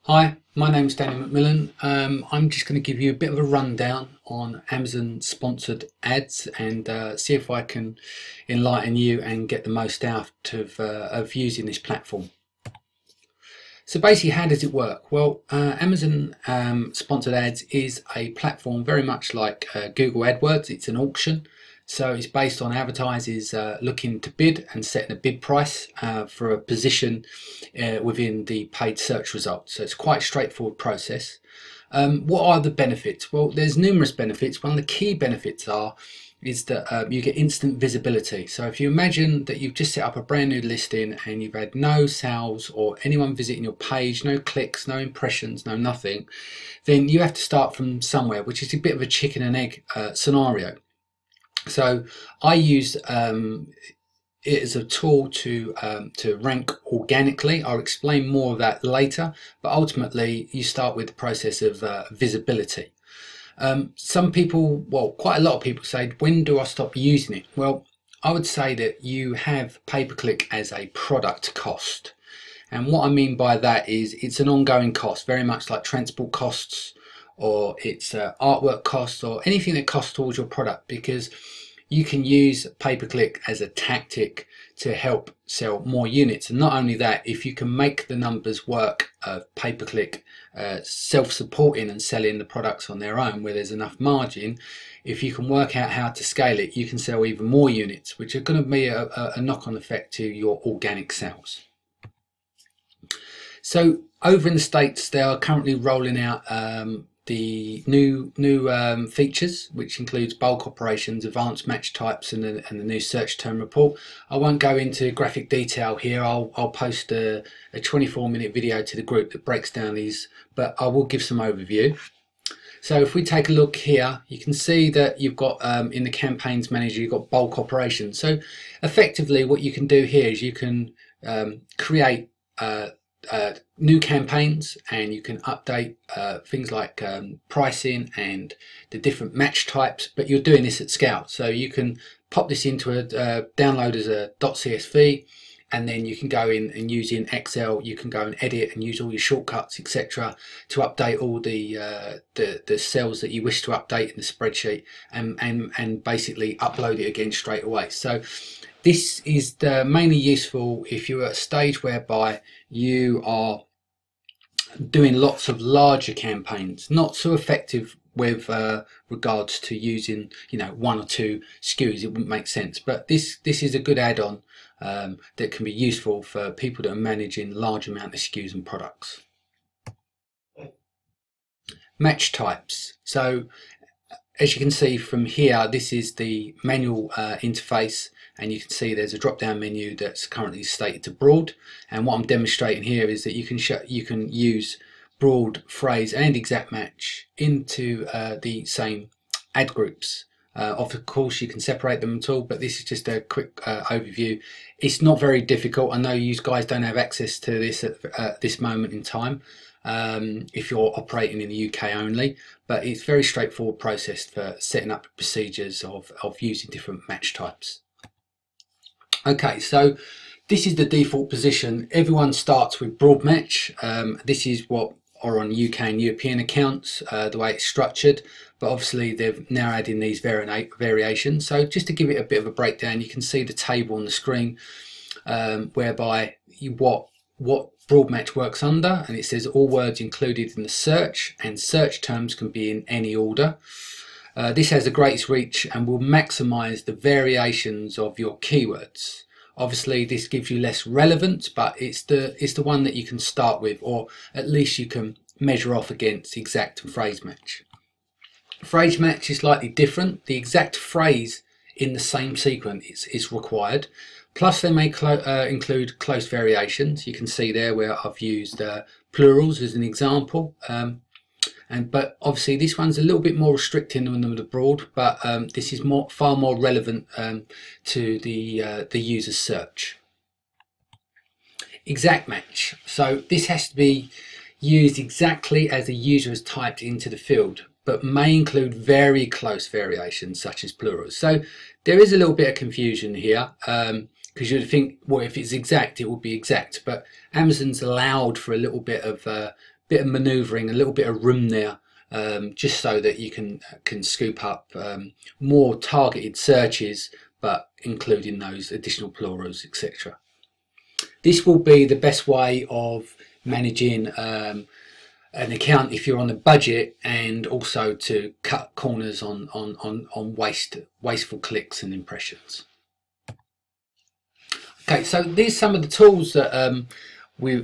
Hi, my name's Danny McMillan. I'm just going to give you a bit of a rundown on Amazon sponsored ads and see if I can enlighten you and get the most out of using this platform. So basically, how does it work? Well, Amazon sponsored ads is a platform very much like Google AdWords. It's an auction. So it's based on advertisers looking to bid and setting a bid price for a position within the paid search results. So it's quite a straightforward process. What are the benefits? Well, there's numerous benefits. One of the key benefits is that you get instant visibility. So if you imagine that you've just set up a brand new listing and you've had no sales or anyone visiting your page, no clicks, no impressions, no nothing, then you have to start from somewhere, which is a bit of a chicken and egg scenario. So I use it as a tool to rank organically. I'll explain more of that later, but ultimately you start with the process of visibility. Some people, well, quite a lot of people say, when do I stop using it? Well, I would say that you have pay-per-click as a product cost. And what I mean by that is it's an ongoing cost, very much like transport costs, or it's artwork costs, or anything that costs towards your product, because you can use pay-per-click as a tactic to help sell more units. And not only that, if you can make the numbers work of pay-per-click self-supporting and selling the products on their own where there's enough margin, if you can work out how to scale it, you can sell even more units, which are going to be a knock-on effect to your organic sales. So over in the States, they are currently rolling out the new features, which includes bulk operations, advanced match types, and the new search term report. I won't go into graphic detail here. I'll post a 24-minute video to the group that breaks down these, but I will give some overview. So if we take a look here, you can see that you've got in the campaigns manager, you've got bulk operations. So effectively what you can do here is you can create new campaigns, and you can update things like pricing and the different match types, but you're doing this at scale. So you can pop this into a download as a .csv, and then you can go in and use in Excel, you can go and edit and use all your shortcuts, etc., to update all the cells that you wish to update in the spreadsheet, and basically upload it again straight away. So this is mainly useful if you're at a stage whereby you are doing lots of larger campaigns. Not so effective with regards to using, one or two SKUs. It wouldn't make sense. But this is a good add-on that can be useful for people that are managing large amount of SKUs and products. Match types. So as you can see from here, this is the manual interface, and you can see there's a drop down menu that's currently stated to broad, and what I'm demonstrating here is that you can use broad, phrase and exact match into the same ad groups. Of course you can separate them at all, but this is just a quick overview. It's not very difficult. I know you guys don't have access to this at this moment in time if you're operating in the UK only, but it's very straightforward process for setting up procedures of using different match types. Okay, so this is the default position. Everyone starts with broad match. This is what are on UK and European accounts, the way it's structured, but obviously they've now added these variations. So just to give it a bit of a breakdown, you can see the table on the screen whereby what broad match works under, and it says all words included in the search, and search terms can be in any order. This has the greatest reach and will maximize the variations of your keywords. Obviously this gives you less relevance, but it's the one that you can start with, or at least you can measure off against exact and phrase match. Phrase match is slightly different. The exact phrase in the same sequence is required. Plus they may include close variations. You can see there where I've used plurals as an example. But obviously this one's a little bit more restricting than the broad, but this is far more relevant to the user's search. Exact match. So this has to be used exactly as the user has typed into the field, but may include very close variations such as plurals. So there is a little bit of confusion here, because you'd think, well, if it's exact, it would be exact, but Amazon's allowed for a little bit of bit of manoeuvring, a little bit of room there, just so that you can scoop up more targeted searches, but including those additional plurals, etc. This will be the best way of managing an account if you're on a budget, and also to cut corners on wasteful clicks and impressions. Okay, so these are some of the tools that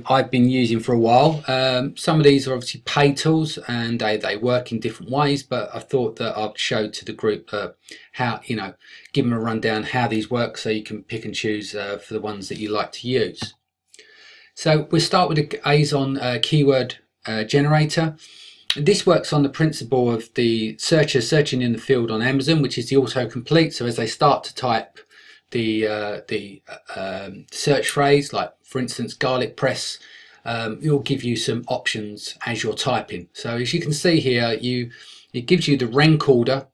I've been using for a while. Some of these are obviously paid tools, and they work in different ways, but I thought that I'd show to the group how, give them a rundown how these work, so you can pick and choose for the ones that you like to use. So we'll start with the ASON keyword generator. This works on the principle of the searcher searching in the field on Amazon, which is the autocomplete. So as they start to type the search phrase, like for instance garlic press, it will give you some options as you're typing. So as you can see here, it gives you the rank order,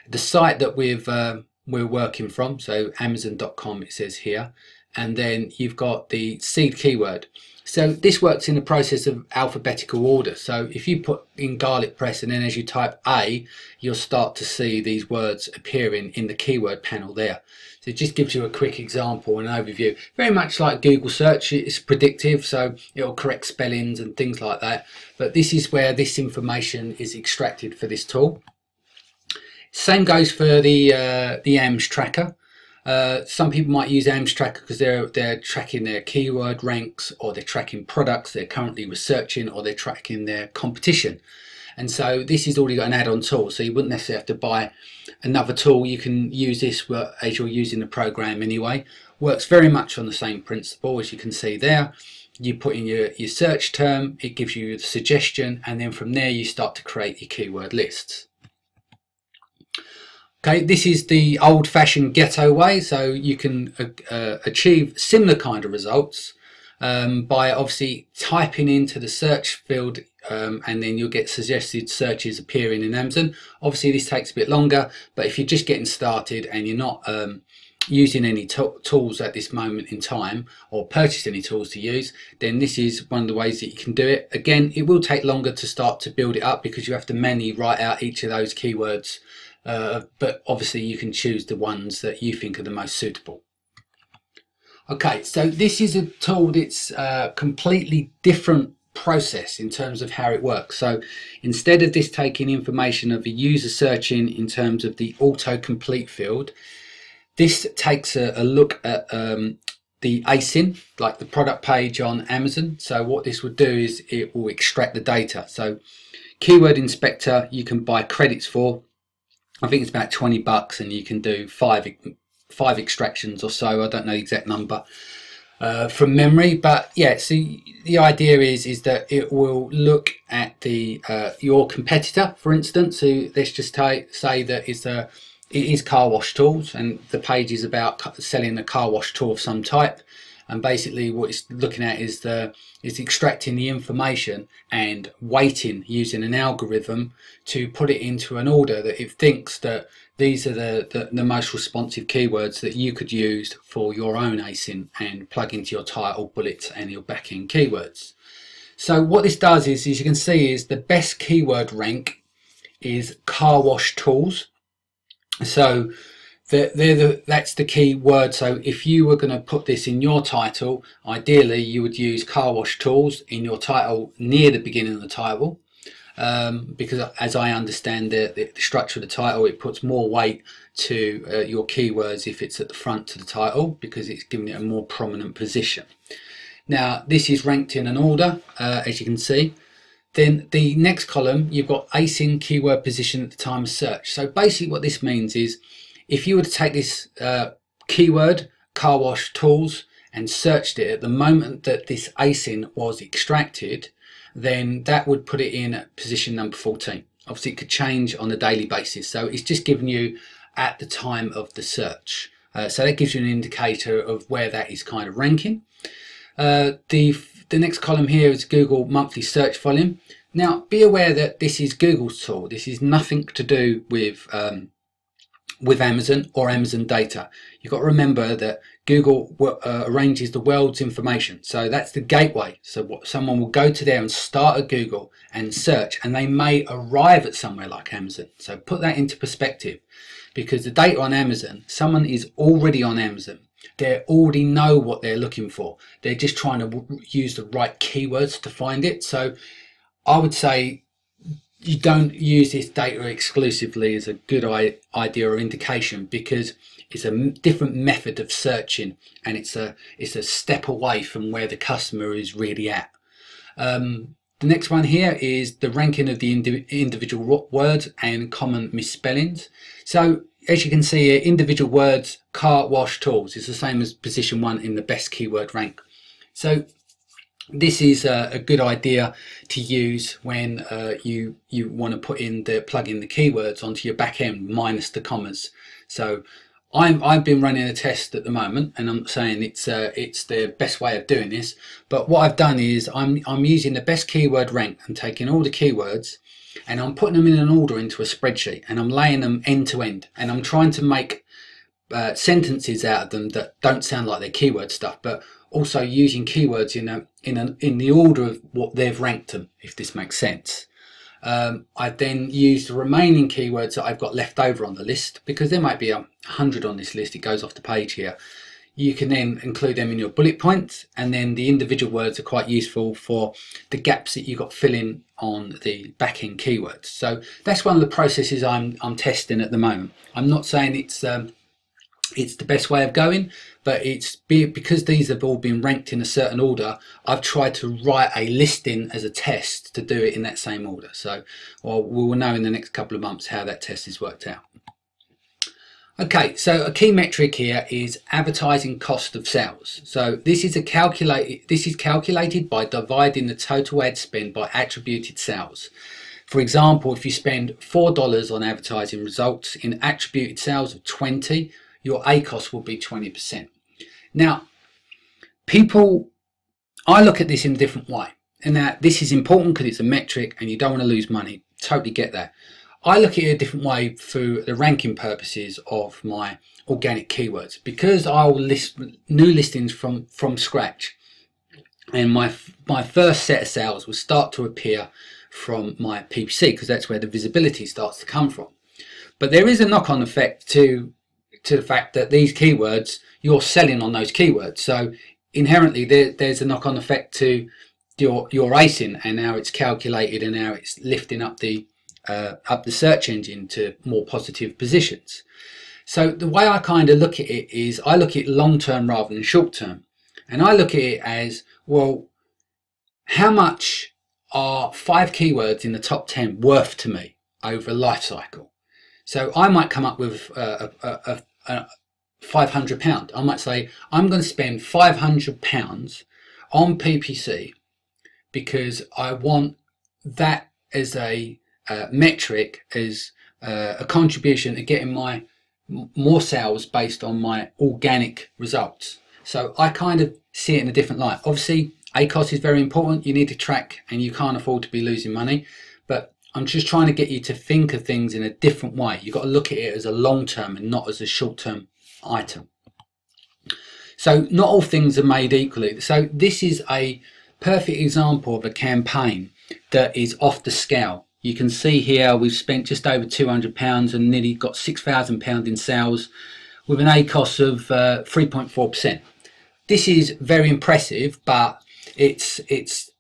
the site that we're working from, so Amazon.com it says here, and then you've got the seed keyword. So this works in the process of alphabetical order. So if you put in garlic press, and then as you type A, you'll start to see these words appearing in the keyword panel there. So it just gives you a quick example and an overview. Very much like Google search, it's predictive, so it'll correct spellings and things like that. But this is where this information is extracted for this tool. Same goes for the AMS tracker. Some people might use AMS tracker because they're tracking their keyword ranks, or they're tracking products they're currently researching, or they're tracking their competition. And so this is already got an add-on tool, so you wouldn't necessarily have to buy another tool. You can use this as you're using the program anyway. Works very much on the same principle, as you can see there. You put in your search term, it gives you the suggestion, and then from there you start to create your keyword lists. Okay, this is the old-fashioned ghetto way, so you can achieve similar kind of results by obviously typing into the search field, and then you'll get suggested searches appearing in Amazon. Obviously this takes a bit longer, but if you're just getting started and you're not using any tools at this moment in time, or purchase any tools to use, then this is one of the ways that you can do it. Again, it will take longer to start to build it up because you have to manually write out each of those keywords. But obviously you can choose the ones that you think are the most suitable. Okay, so this is a tool that's a completely different process in terms of how it works. So instead of this taking information of a user searching in terms of the autocomplete field, this takes a look at the ASIN, like the product page on Amazon. So what this would do is it will extract the data. So Keyword Inspector you can buy credits for. I think it's about 20 bucks, and you can do five extractions or so. I don't know the exact number from memory, but yeah. So the idea is that it will look at the your competitor, for instance. So let's just say that it is car wash tools, and the page is about selling a car wash tool of some type. And basically what it's looking at is extracting the information and weighting using an algorithm to put it into an order that it thinks that these are the most responsive keywords that you could use for your own ASIN and plug into your title, bullets and your back-end keywords. So what this does is, as you can see, is the best keyword rank is car wash tools. So that's the key word. So if you were going to put this in your title, ideally you would use car wash tools in your title near the beginning of the title, because as I understand the structure of the title, it puts more weight to your keywords if it's at the front to the title, because it's giving it a more prominent position. Now this is ranked in an order, as you can see. Then the next column, you've got ASIN keyword position at the time of search. So basically what this means is, if you were to take this keyword, car wash tools, and searched it at the moment that this ASIN was extracted, then that would put it in at position number 14. Obviously it could change on a daily basis, so it's just giving you at the time of the search. So that gives you an indicator of where that is kind of ranking. The next column here is Google monthly search volume. Now be aware that this is Google's tool. This is nothing to do with Amazon or Amazon data. You've got to remember that Google arranges the world's information. So that's the gateway. So what, someone will go to there and start at Google and search, and they may arrive at somewhere like Amazon. So put that into perspective, because the data on Amazon, someone is already on Amazon. They already know what they're looking for. They're just trying to use the right keywords to find it. So I would say you don't use this data exclusively as a good idea or indication, because it's a different method of searching, and it's a step away from where the customer is really at. The next one here is the ranking of the individual words and common misspellings. So as you can see here, individual words, car wash tools, is the same as position 1 in the best keyword rank. So this is a good idea to use when you want to plug in the keywords onto your back end minus the commas. So I've been running a test at the moment, and I'm saying it's the best way of doing this. But what I've done is I'm using the best keyword rank and taking all the keywords, and I'm putting them in an order into a spreadsheet, and I'm laying them end to end, and I'm trying to make sentences out of them that don't sound like they're keyword stuff, but also using keywords in the order of what they've ranked them, if this makes sense. I then use the remaining keywords that I've got left over on the list, because there might be 100 on this list. It goes off the page here. You can then include them in your bullet points, and then the individual words are quite useful for the gaps that you've got filling on the back end keywords. So that's one of the processes I'm testing at the moment. I'm not saying it's the best way of going, but because these have all been ranked in a certain order, I've tried to write a listing as a test to do it in that same order. So we will know in the next couple of months how that test is worked out. Okay, so a key metric here is advertising cost of sales. So this is calculated by dividing the total ad spend by attributed sales. For example, if you spend $4 on advertising, results in attributed sales of 20, your ACOS will be 20%. Now, I look at this in a different way, and that this is important because it's a metric and you don't want to lose money. Totally get that. I look at it a different way for the ranking purposes of my organic keywords, because I'll list new listings from scratch, and my first set of sales will start to appear from my PPC, because that's where the visibility starts to come from. But there is a knock-on effect to the fact that these keywords, you're selling on those keywords, so inherently there's a knock-on effect to your acing, and now it's calculated, and now it's lifting up the search engine to more positive positions. So the way I kind of look at it is I look at it long term rather than short term, and I look at it as, well, how much are 5 keywords in the top 10 worth to me over a life cycle? So I might come up with £500. I might say I'm going to spend £500 on PPC because I want that as a metric, as a contribution to getting my more sales based on my organic results. So I kind of see it in a different light. Obviously, ACOS is very important. You need to track, and you can't afford to be losing money. But I'm just trying to get you to think of things in a different way. You've got to look at it as a long term and not as a short term item. So not all things are made equally. So this is a perfect example of a campaign that is off the scale. You can see here we've spent just over £200 and nearly got £6,000 in sales with an ACOS of 3.4%. This is very impressive, but it's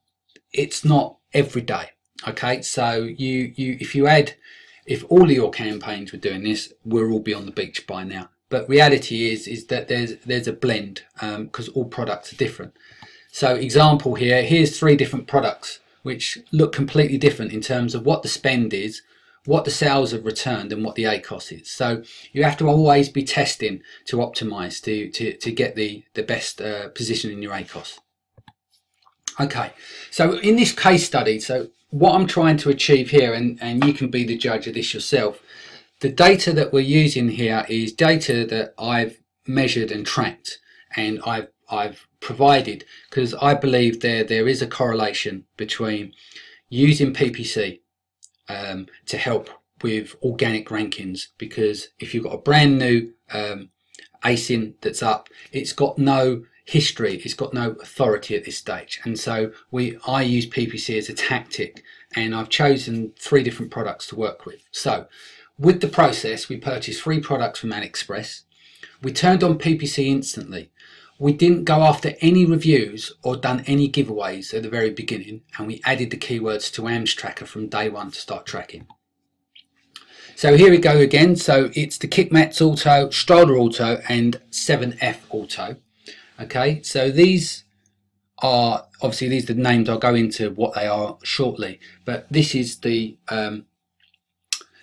not every day. Okay, so if all of your campaigns were doing this, we'll all be on the beach by now. But reality is that there's a blend, because all products are different. So example here's 3 different products which look completely different in terms of what the spend is, what the sales have returned, and what the ACOS is. So you have to always be testing to optimize to get the best position in your ACOS. Okay, so in this case study, so what I'm trying to achieve here, and you can be the judge of this yourself, the data that we're using here is data that I've measured and tracked, and I've provided, because I believe there is a correlation between using PPC to help with organic rankings, because if you've got a brand new ASIN that's up, it's got no history, it's got no authority at this stage, and so I use PPC as a tactic, and I've chosen 3 different products to work with. So with the process, we purchased 3 products from AliExpress. We turned on PPC instantly. We didn't go after any reviews or done any giveaways at the very beginning, and we added the keywords to AMS Tracker from day 1 to start tracking. So here we go again. So it's the Kickmats Auto, Stroller Auto and 7F Auto. Okay, so these are obviously, these are the names. I'll go into what they are shortly, but this is the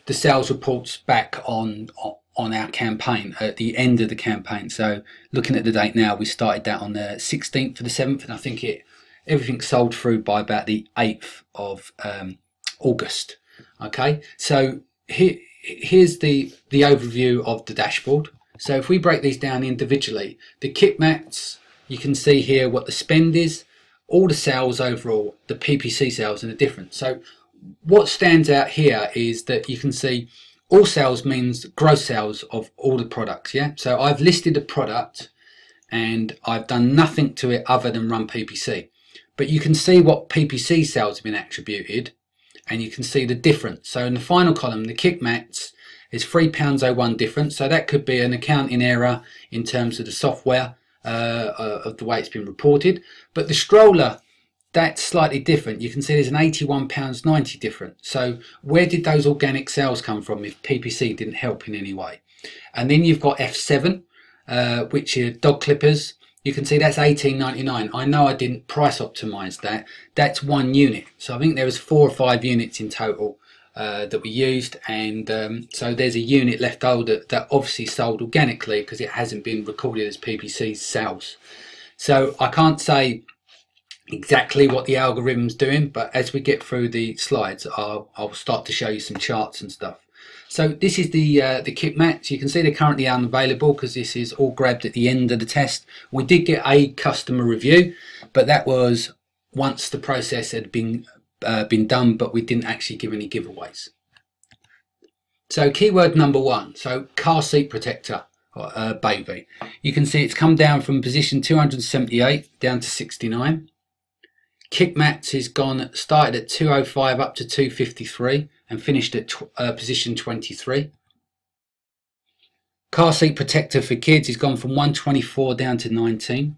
sales reports back on our campaign at the end of the campaign. So looking at the date now, we started that on the 16th of the 7th, and I think everything sold through by about the 8th of August. Okay, so here's the overview of the dashboard. So if we break these down individually, the Kickmats, you can see here what the spend is, all the sales overall, the PPC sales, and the difference. So what stands out here is that you can see all sales means gross sales of all the products. Yeah, so I've listed a product and I've done nothing to it other than run PPC, but you can see what PPC sales have been attributed, and you can see the difference. So in the final column, the Kickmats is £3.01 difference, so that could be an accounting error in terms of the software of the way it's been reported. But the stroller, that's slightly different. You can see there's an £81.90 difference. So where did those organic sales come from if PPC didn't help in any way? And then you've got F7, which are dog clippers. You can see that's £18.99. I know I didn't price optimize that. That's 1 unit. So I think there was 4 or 5 units in total that we used, and so there's a unit left over that obviously sold organically because it hasn't been recorded as PPC sales. So I can't say exactly what the algorithm's doing, but as we get through the slides, I'll start to show you some charts and stuff. So this is the Kickmats. You can see they're currently unavailable because this is all grabbed at the end of the test. We did get a customer review, but that was once the process had been done, but we didn't actually give any giveaways. So keyword number 1, so car seat protector, baby. You can see it's come down from position 278 down to 69. Kickmats has started at 205 up to 253 and finished at position 23. Car seat protector for kids has gone from 124 down to 19.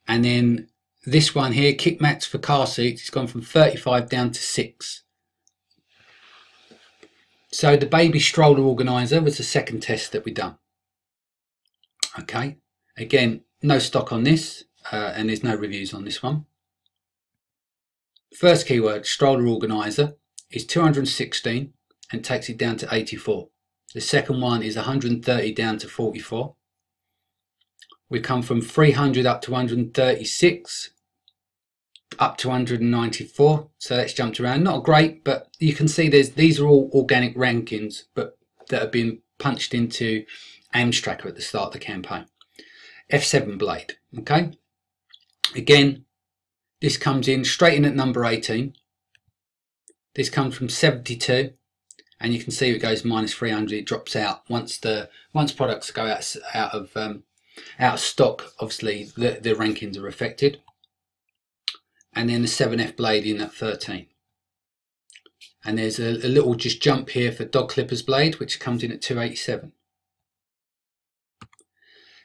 And then this one here, Kickmats for car seats, has gone from 35 down to 6. So the baby stroller organizer was the second test that we done. Okay, again, no stock on this, and there's no reviews on this one. First keyword, stroller organizer, is 216 and takes it down to 84. The second one is 130 down to 44. We come from 300 up to 136, up to 194. So that's jumped around. Not great, but you can see these are all organic rankings, but that have been punched into AMS Tracker at the start of the campaign. F7 blade. Okay. Again, this comes in straight in at number 18. This comes from 72, and you can see it goes minus 300. It drops out once products go out of stock. Obviously, the rankings are affected. And then the 7F blade in at 13. And there's a little just jump here for dog clippers blade, which comes in at 287.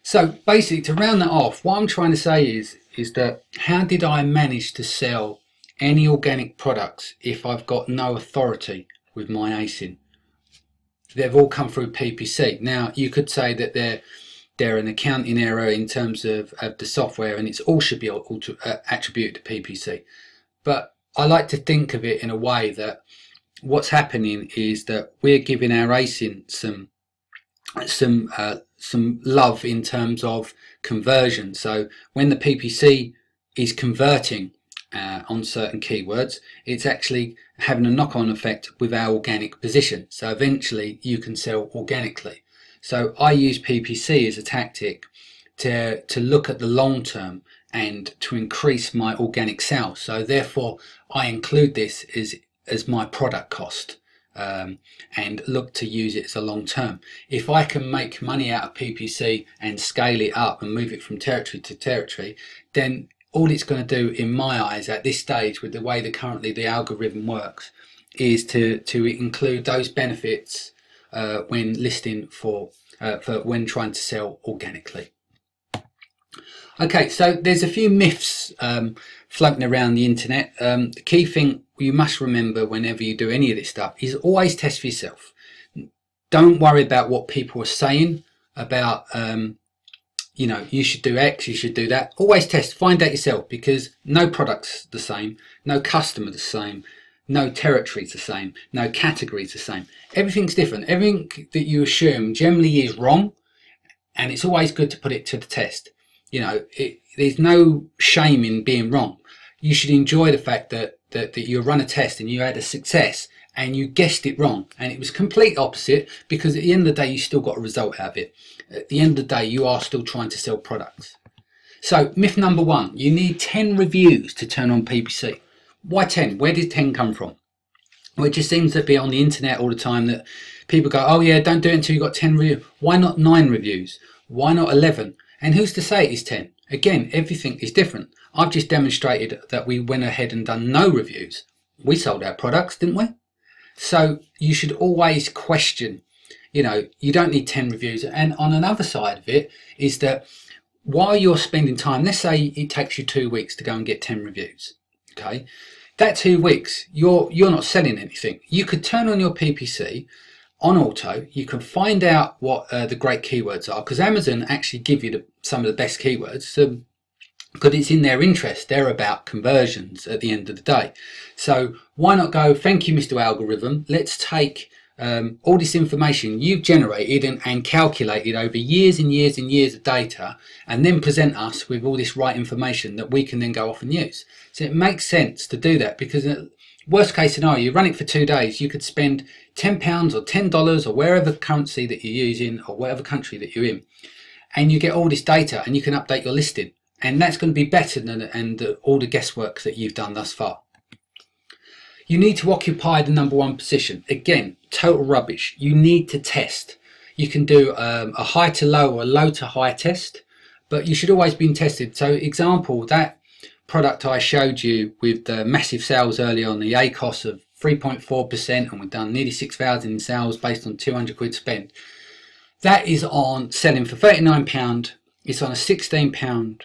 So basically, to round that off, what I'm trying to say is that how did I manage to sell any organic products if I've got no authority with my ASIN? They've all come through PPC. Now you could say that they're an accounting error in terms of the software, and it's all should be attributed to PPC. But I like to think of it in a way that what's happening is that we're giving our ASIN some love in terms of conversion. So when the PPC is converting on certain keywords, it's actually having a knock-on effect with our organic position. So eventually you can sell organically. So I use PPC as a tactic to look at the long term and to increase my organic sales. So therefore I include this as my product cost. and look to use it as a long term. If I can make money out of PPC and scale it up and move it from territory to territory, then all it's going to do in my eyes at this stage, with the way that currently the algorithm works, is to include those benefits when listing for when trying to sell organically. Okay, so there's a few myths floating around the internet. The key thing you must remember whenever you do any of this stuff is always test for yourself. Don't worry about what people are saying about, you know, you should do X, you should do that. Always test, find out yourself, because no product's the same, no customer the same, no territory's the same, no category's the same. Everything's different. Everything that you assume generally is wrong, and it's always good to put it to the test. You know, there's no shame in being wrong. You should enjoy the fact that you run a test and you had a success and you guessed it wrong and it was complete opposite, because at the end of the day you still got a result out of it. At the end of the day you are still trying to sell products. So myth number one, you need 10 reviews to turn on PPC. Why 10? Where did 10 come from? Well, it just seems to be on the internet all the time that people go, oh yeah, don't do it until you've got 10 reviews. Why not 9 reviews? Why not 11? And who's to say it is 10? Again, everything is different. I've just demonstrated that we went ahead and done no reviews. We sold our products, didn't we? So you should always question, you know, you don't need 10 reviews. And on another side of it is that while you're spending time, let's say it takes you 2 weeks to go and get 10 reviews, okay? That 2 weeks, you're not selling anything. You could turn on your PPC on auto, you can find out what the great keywords are, because Amazon actually give you some of the best keywords, because it's in their interest. They're about conversions at the end of the day. So why not go, thank you, Mr. Algorithm, let's take all this information you've generated and calculated over years and years and years of data, and then present us with all this right information that we can then go off and use. So it makes sense to do that, because worst case scenario, you run it for 2 days, you could spend £10 or $10 or wherever currency that you're using or whatever country that you're in, and you get all this data and you can update your listing, and that's going to be better than all the guesswork that you've done thus far. You need to occupy the #1 position. Again, total rubbish. You need to test. You can do a high to low or a low to high test, but you should always be tested. So example, that product I showed you with the massive sales earlier on, the ACOS of 3.4%, and we've done nearly 6,000 in sales based on 200 quid spent. That is on selling for £39. It's on a £16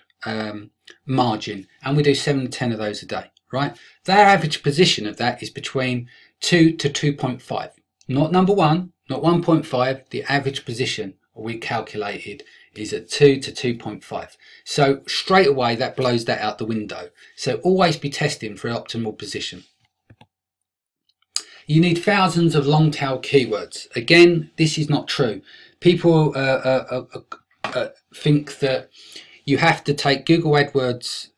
margin, and we do 7 to 10 of those a day, right? Their average position of that is between 2 to 2.5. Not #1, not 1.5. The average position we calculated is at 2 to 2.5. So straight away that blows that out the window. So always be testing for optimal position. You need thousands of long tail keywords. Again, this is not true. People think that you have to take Google AdWords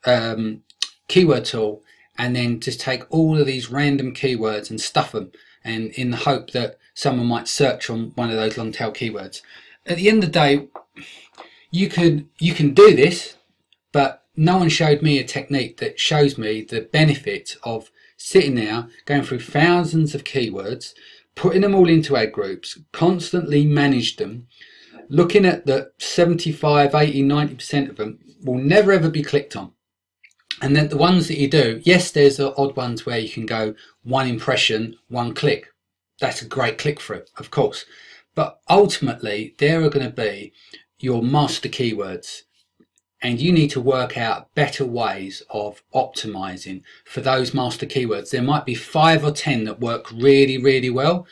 keyword tool and then just take all of these random keywords and stuff them, and in the hope that someone might search on one of those long tail keywords. At the end of the day, you can do this, but no one showed me a technique that shows me the benefit of sitting there, going through thousands of keywords, putting them all into ad groups, constantly manage them, looking at the 75, 80, 90% of them will never ever be clicked on. And then the ones that you do, yes, there's the odd ones where you can go 1 impression, 1 click. That's a great click through, of course. But ultimately, there are going to be your master keywords, and you need to work out better ways of optimizing for those master keywords. There might be 5 or 10 that work really, really well,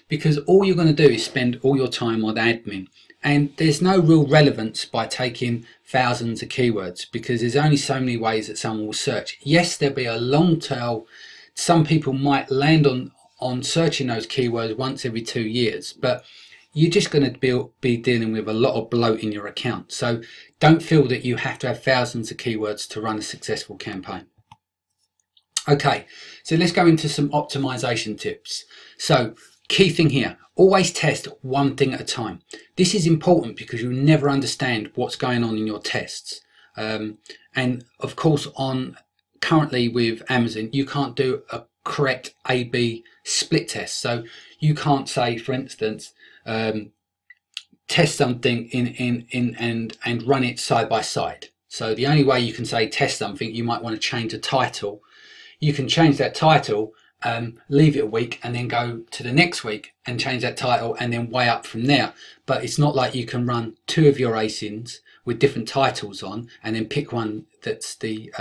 because all you're going to do is spend all your time on admin. And there's no real relevance by taking thousands of keywords, because there's only so many ways that someone will search. Yes, there'll be a long tail. Some people might land on searching those keywords once every 2 years, but you're just going to be dealing with a lot of bloat in your account. So don't feel that you have to have thousands of keywords to run a successful campaign. Okay, so let's go into some optimization tips. So key thing here, always test one thing at a time. This is important because you'll never understand what's going on in your tests. And of course, currently with Amazon, you can't do a correct A/B split test. So you can't say, for instance, test something and run it side by side. So the only way you can say test something, you might want to change the title. You can change that title, leave it a week, and then go to the next week and change that title, and then way up from there. But it's not like you can run 2 of your ASINs with different titles on and then pick one that's the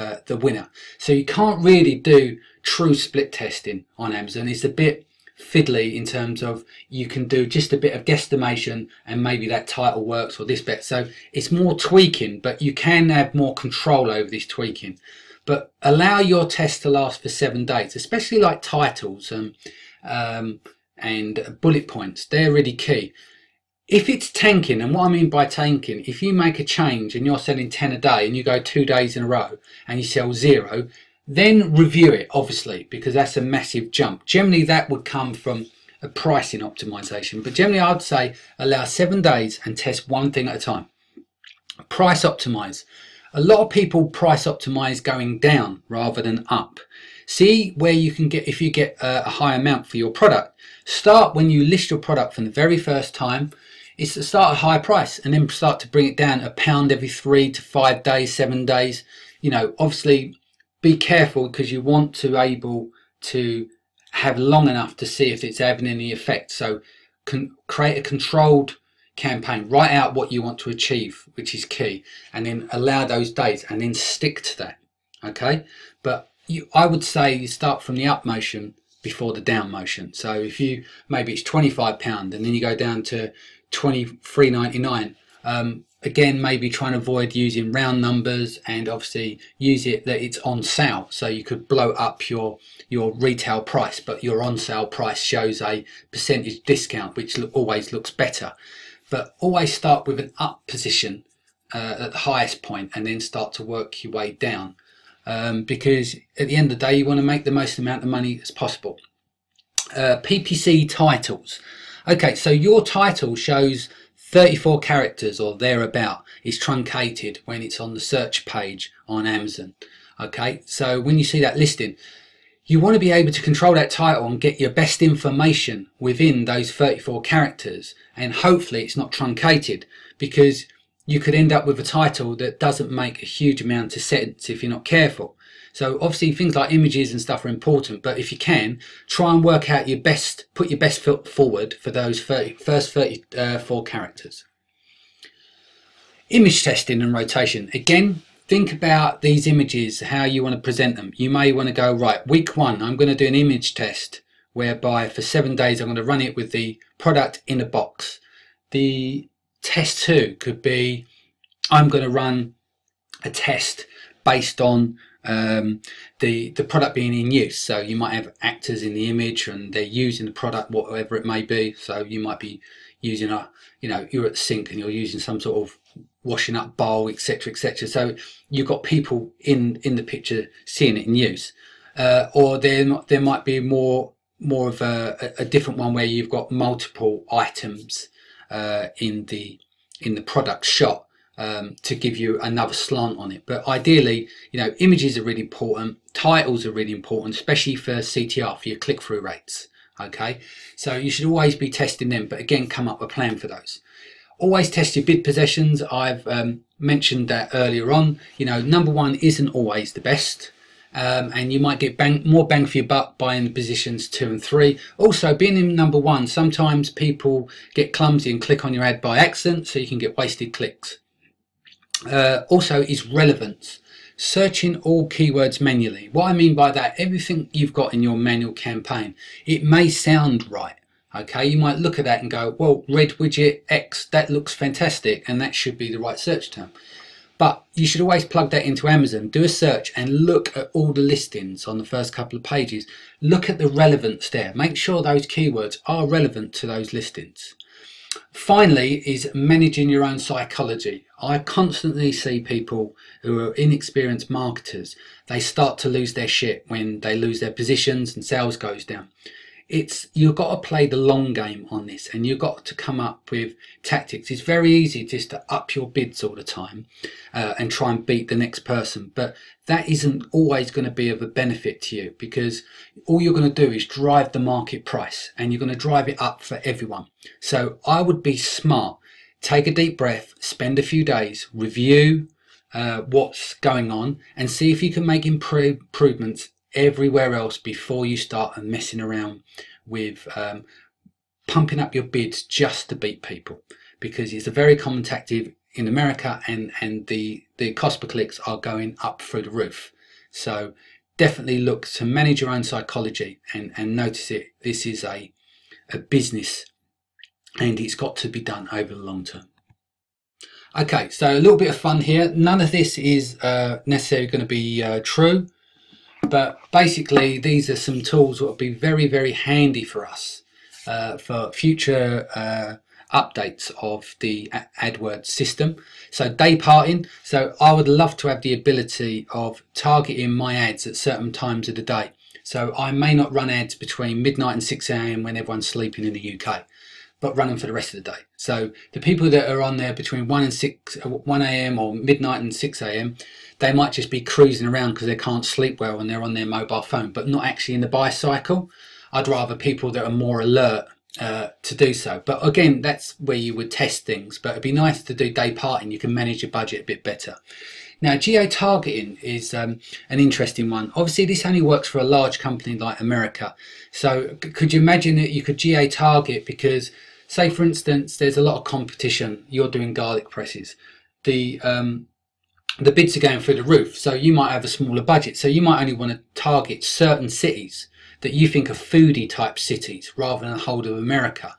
winner. So you can't really do true split testing on Amazon. It's a bit fiddly in terms of you can do just a bit of guesstimation and maybe that title works or this bit. So it's more tweaking, but you can have more control over this tweaking. But allow your test to last for 7 days, especially like titles and bullet points. They're really key. If it's tanking, and what I mean by tanking, if you make a change and you're selling 10 a day and you go 2 days in a row and you sell 0, then review it, obviously, because that's a massive jump. Generally, that would come from a pricing optimization. But generally, I'd say allow 7 days and test one thing at a time. Price optimize. A lot of people price optimize going down rather than up. See where you can get, if you get a high amount for your product. Start when you list your product from the very first time. It's to start at a high price and then start to bring it down £1 every 3 to 5 days, 7 days. You know, obviously be careful because you want to able to have long enough to see if it's having any effect. So create a controlled campaign, write out what you want to achieve, which is key, and then allow those days and then stick to that. Okay, but I would say you start from the up motion before the down motion. So if you, maybe it's £25 and then you go down to £23.99, again, maybe trying to avoid using round numbers and obviously use it that it's on sale. So you could blow up your retail price, but your on sale price shows a percentage discount, which always looks better. But always start with an up position at the highest point and then start to work your way down, because at the end of the day you want to make the most amount of money as possible. PPC titles. Okay, so your title shows 34 characters or thereabout. Is truncated when it's on the search page on Amazon. Okay, so when you see that listing, you want to be able to control that title and get your best information within those 34 characters, and hopefully it's not truncated, because you could end up with a title that doesn't make a huge amount of sense if you're not careful. So obviously things like images and stuff are important, but if you can, try and work out your best, put your best foot forward for those first 34 characters. Image testing and rotation. Again, think about these images, how you want to present them. You may want to go, right, week 1, I'm going to do an image test whereby for 7 days I'm going to run it with the product in a box. The test 2 could be, I'm going to run a test based on the product being in use. So you might have actors in the image and they're using the product, whatever it may be. So you might be using a, you know, you're at the sink and you're using some sort of washing up bowl, etc., etc. So you've got people in the picture seeing it in use, or there might be more of a different one where you've got multiple items in the product shot, to give you another slant on it. But ideally, you know, images are really important, titles are really important, especially for CTR, for your click-through rates. Okay, so you should always be testing them, but again, come up with a plan for those. Always test your bid possessions. I've mentioned that earlier on. You know, number 1 isn't always the best, and you might get more bang for your buck buying positions 2 and 3. Also, being in number 1, sometimes people get clumsy and click on your ad by accident, so you can get wasted clicks. Also is relevance. Searching all keywords manually. What I mean by that, everything you've got in your manual campaign, it may sound right. Okay, you might look at that and go, well, red widget X, that looks fantastic and that should be the right search term. But you should always plug that into Amazon, do a search and look at all the listings on the first couple of pages. Look at the relevance there. Make sure those keywords are relevant to those listings. Finally is managing your own psychology. I constantly see people who are inexperienced marketers, they start to lose their shit when they lose their positions and sales goes down. you've got to play the long game on this, and you've got to come up with tactics. It's very easy just to up your bids all the time and try and beat the next person, but that isn't always going to be of a benefit to you, because all you're going to do is drive the market price, and you're going to drive it up for everyone. So I would be smart. Take a deep breath, spend a few days, review what's going on, and see if you can make improvements everywhere else before you start messing around with pumping up your bids just to beat people, because it's a very common tactic in America, and the cost per clicks are going up through the roof. So definitely look to manage your own psychology and notice it. This is a business, and it's got to be done over the long term. Okay, so a little bit of fun here. None of this is necessarily going to be true, but basically these are some tools that will be very, very handy for us for future updates of the AdWords system. So day parting. So I would love to have the ability of targeting my ads at certain times of the day. So I may not run ads between midnight and 6 AM when everyone's sleeping in the UK, but run them for the rest of the day. So the people that are on there between 1 AM or midnight and 6 AM, they might just be cruising around because they can't sleep well and they're on their mobile phone, but not actually in the buy cycle. I'd rather people that are more alert to do so. But again, that's where you would test things, but it'd be nice to do day parting. You can manage your budget a bit better. Now, geo-targeting is an interesting one. Obviously, this only works for a large company like America. So could you imagine that you could geo-target because, say for instance, there's a lot of competition, you're doing garlic presses, the bids are going through the roof, so you might have a smaller budget, so you might only want to target certain cities that you think are foodie type cities rather than the whole of America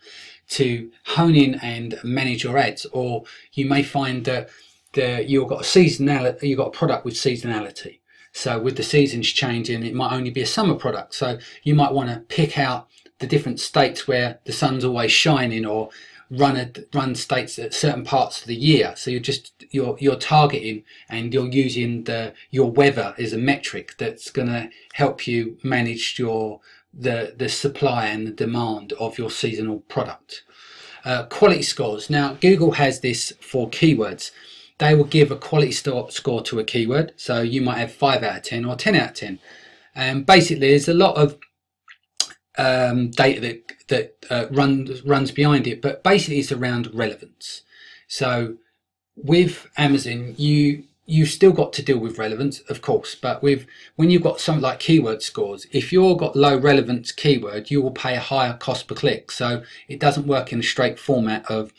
to hone in and manage your ads. Or you may find that you've got a product with seasonality, so with the seasons changing it might only be a summer product, so you might want to pick out the different states where the sun's always shining, or run states at certain parts of the year. So you're targeting, and you're using your weather as a metric that's going to help you manage the supply and the demand of your seasonal product. Quality scores. Now Google has this for keywords. They will give a quality score to a keyword, so you might have 5 out of 10 or 10 out of 10, and basically there's a lot of data that runs behind it, but basically it's around relevance. So with Amazon, you've still got to deal with relevance, of course, but when you've got something like keyword scores, if you've got low relevance keyword, you will pay a higher cost per click. So it doesn't work in a straight format of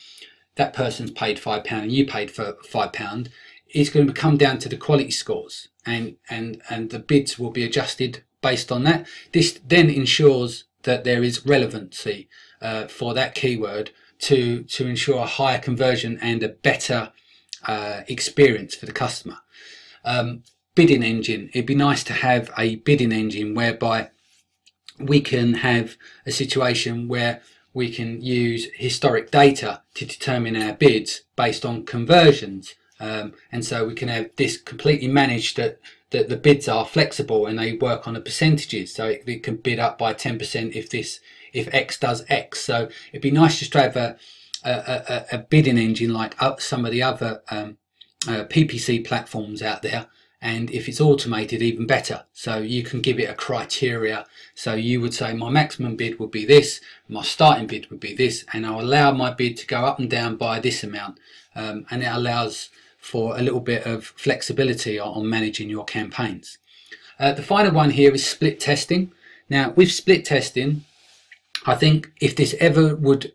that person's paid £5 and you paid for £5. It's going to come down to the quality scores, and the bids will be adjusted based on that. This then ensures that there is relevancy for that keyword to ensure a higher conversion and a better experience for the customer. Bidding engine. It'd be nice to have a bidding engine whereby we can have a situation where we can use historic data to determine our bids based on conversions, and so we can have this completely managed, that the bids are flexible and they work on the percentages, so it can bid up by 10% if X does X. So it'd be nice just to have a bidding engine like some of the other PPC platforms out there, and if it's automated, even better. So you can give it a criteria, so you would say my maximum bid would be this, my starting bid would be this, and I'll allow my bid to go up and down by this amount, and it allows for a little bit of flexibility on managing your campaigns. The final one here is split testing. Now with split testing, I think if this ever would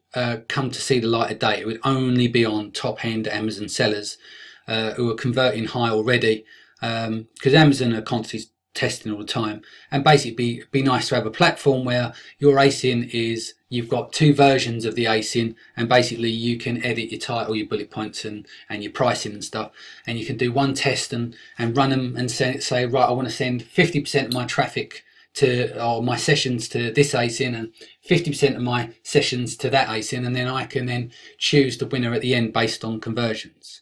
come to see the light of day, it would only be on top end Amazon sellers who are converting high already, because Amazon are constantly testing all the time. And basically be nice to have a platform where your ASIN is, you've got 2 versions of the ASIN, and basically you can edit your title, your bullet points and your pricing and stuff, and you can do one test and run them and say right, I want to send 50% of my traffic or my sessions to this ASIN and 50% of my sessions to that ASIN, and then I can then choose the winner at the end based on conversions.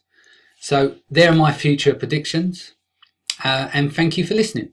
So there are my future predictions, and thank you for listening.